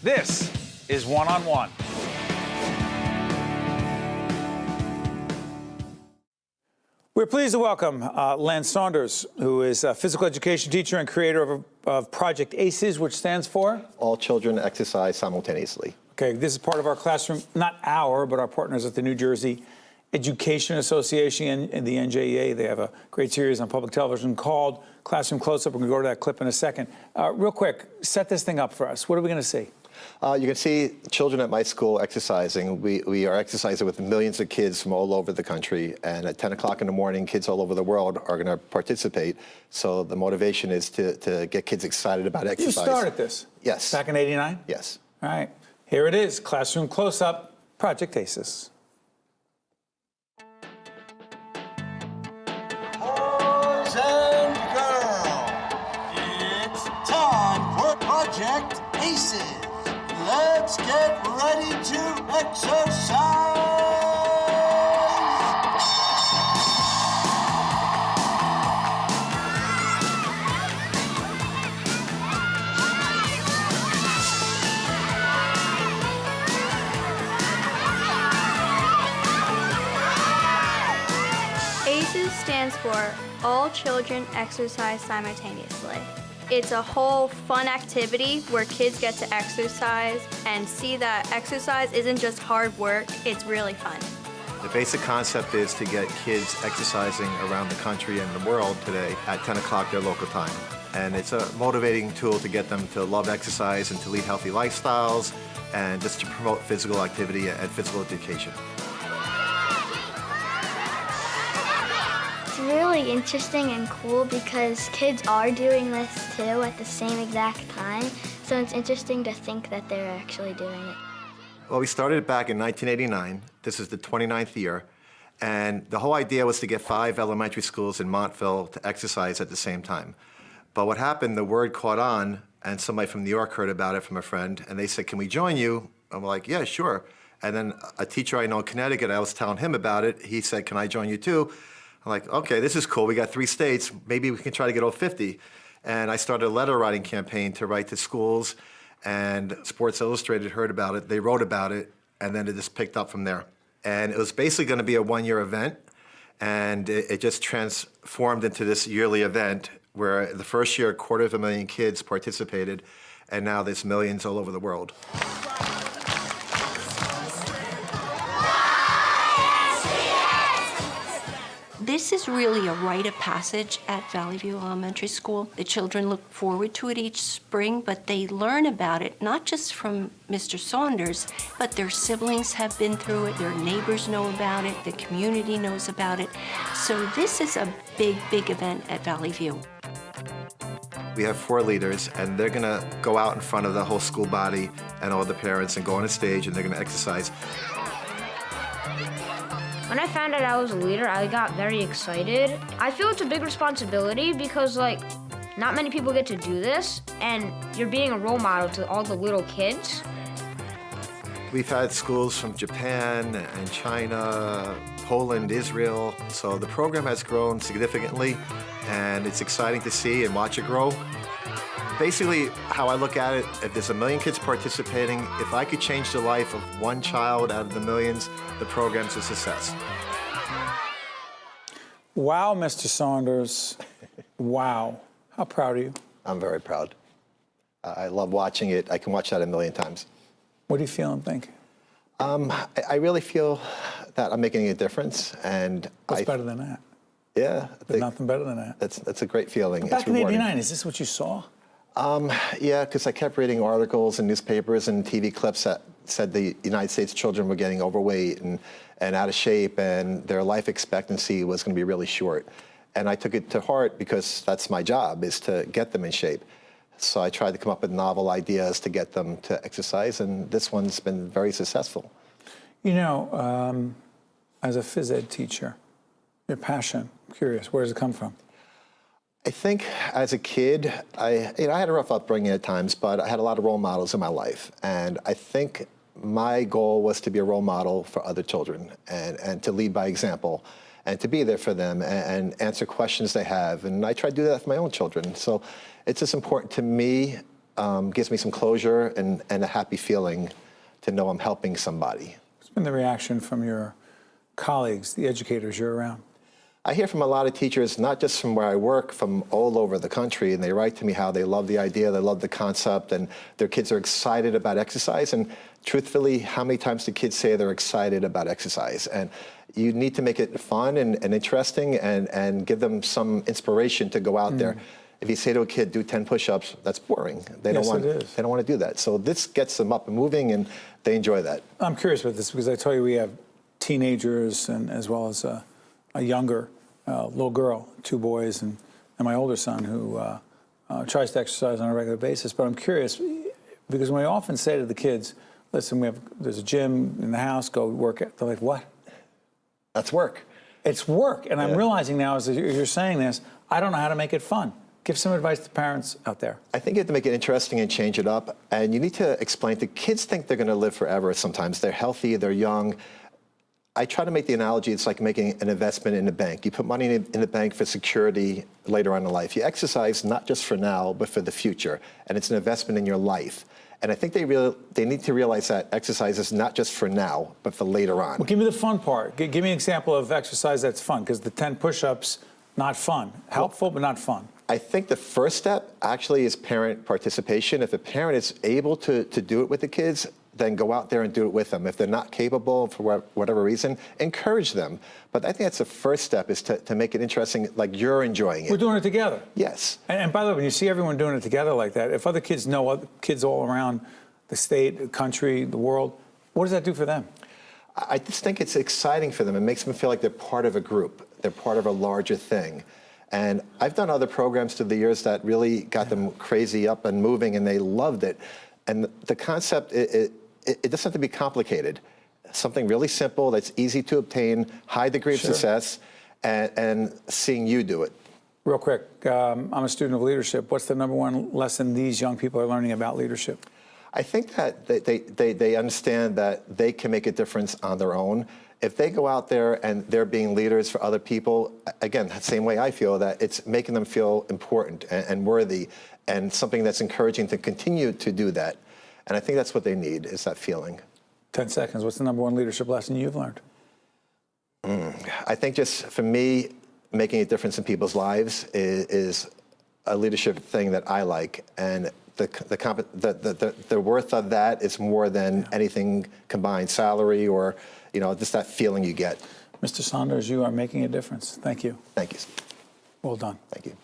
This is One on One. We're pleased to welcome Len Saunders, who is a physical education teacher and creator of Project ACES, which stands for? All children exercise simultaneously. Okay, this is part of our classroom, not our, but our partners at the New Jersey Education Association and the NJEA. They have a great series on public television called Classroom Close-Up. We're going to go to that clip in a second. Real quick, set this thing up for us. What are we going to see? You can see children at my school exercising. We are exercising with millions of kids from all over the country, and at 10 o'clock in the morning, kids all over the world are going to participate. So the motivation is to get kids excited about exercise. You started this? Yes. Back in '89? Yes. All right. Here it is, Classroom Close-Up, Project ACES. Boys and girls, it's time for Project ACES. Let's get ready to exercise! ACES stands for All Children Exercise Simultaneously. It's a whole fun activity where kids get to exercise and see that exercise isn't just hard work, it's really fun. The basic concept is to get kids exercising around the country and the world today at 10 o'clock their local time. And it's a motivating tool to get them to love exercise and to lead healthy lifestyles and just to promote physical activity and physical education. It's really interesting and cool because kids are doing this too at the same exact time. So it's interesting to think that they're actually doing it. Well, we started it back in 1989. This is the 29th year. And the whole idea was to get 5 elementary schools in Montville to exercise at the same time. But what happened, the word caught on, and somebody from New York heard about it from a friend, and they said, "Can we join you?" I'm like, "Yeah, sure." And then a teacher I know in Connecticut, I was telling him about it. He said, "Can I join you too?" I'm like, "Okay, this is cool. We got 3 states. Maybe we can try to get all 50. And I started a letter writing campaign to write to schools, and Sports Illustrated heard about it. They wrote about it, and then it just picked up from there. And it was basically going to be a 1-year event, and it just transformed into this yearly event where the first year, 250,000 kids participated, and now there's millions all over the world. This is really a rite of passage at Valley View Elementary School. The children look forward to it each spring, but they learn about it not just from Mr. Saunders, but their siblings have been through it, their neighbors know about it, the community knows about it. So this is a big, big event at Valley View. We have 4 leaders, and they're gonna go out in front of the whole school body and all the parents and go on a stage, and they're gonna exercise. When I found out I was a leader, I got very excited. I feel it's a big responsibility because, like, not many people get to do this, and you're being a role model to all the little kids. We've had schools from Japan and China, Poland, Israel, so the program has grown significantly, and it's exciting to see and watch it grow. Basically, how I look at it, if there's 1 million kids participating, if I could change the life of 1 child out of the millions, the program's a success. Wow, Mr. Saunders. Wow. How proud are you? I'm very proud. I love watching it. I can watch that 1 million times. What do you feel and think? I really feel that I'm making a difference, and What's better than that? Yeah. There's nothing better than that. That's a great feeling. Back it's in rewarding. '89, is this what you saw? Yeah, because I kept reading articles and newspapers and TV clips that said the United States children were getting overweight and out of shape, and their life expectancy was going to be really short. And I took it to heart because that's my job, is to get them in shape. So I tried to come up with novel ideas to get them to exercise, and this one's been very successful. You know, as a phys ed teacher, your passion, I'm curious, where does it come from? I think as a kid, I had a rough upbringing at times, but I had a lot of role models in my life. And I think my goal was to be a role model for other children and to lead by example and to be there for them and answer questions they have. And I try to do that for my own children. So it's just important to me gives me some closure and a happy feeling to know I'm helping somebody. What's been the reaction from your colleagues, the educators you're around? I hear from a lot of teachers, not just from where I work, from all over the country, and they write to me how they love the idea, they love the concept, and their kids are excited about exercise. And truthfully, how many times do kids say they're excited about exercise? And you need to make it fun and interesting and give them some inspiration to go out there. If you say to a kid, do 10 push-ups, that's boring. They don't want to do that. So this gets them up and moving, and they enjoy that. I'm curious about this because I tell you we have teenagers and as well as a younger little girl, 2 boys, and my older son who tries to exercise on a regular basis. But I'm curious because we often say to the kids, listen, there's a gym in the house, go work out. They're like, what? That's work. It's work. And I'm realizing now as you're saying this, I don't know how to make it fun. Give some advice to parents out there. I think you have to make it interesting and change it up. And you need to explain to kids think they're going to live forever sometimes. They're healthy, they're young. I try to make the analogy, it's like making an investment in a bank. You put money in the bank for security later on in life. You exercise not just for now, but for the future. And it's an investment in your life. And I think they need to realize that exercise is not just for now, but for later on. Well, give me the fun part. Give me an example of exercise that's fun, because the 10 push-ups, not fun. Helpful, but not fun. I think the first step actually is parent participation. If a parent is able to do it with the kids, then go out there and do it with them. If they're not capable for whatever reason, encourage them. But I think that's the first step, is to make it interesting, like you're enjoying it. We're doing it together. Yes. And by the way, when you see everyone doing it together like that, if other kids know other kids all around the state, the country, the world, what does that do for them? I just think it's exciting for them. It makes them feel like they're part of a group. They're part of a larger thing. And I've done other programs through the years that really got them crazy up and moving, and they loved it. And the concept, it doesn't have to be complicated. Something really simple that's easy to obtain, high degree of success, and seeing you do it. Real quick, I'm a student of leadership. What's the #1 lesson these young people are learning about leadership? I think that they understand that they can make a difference on their own. If they go out there and they're being leaders for other people, again, the same way I feel, that it's making them feel important and worthy, and something that's encouraging to continue to do that. And I think that's what they need, is that feeling. 10 seconds. What's the #1 leadership lesson you've learned? I think just for me, making a difference in people's lives is a leadership thing that I like. And the worth of that is more than anything combined, salary or just that feeling you get. Mr. Saunders, you are making a difference. Thank you. Thank you. Well done. Thank you.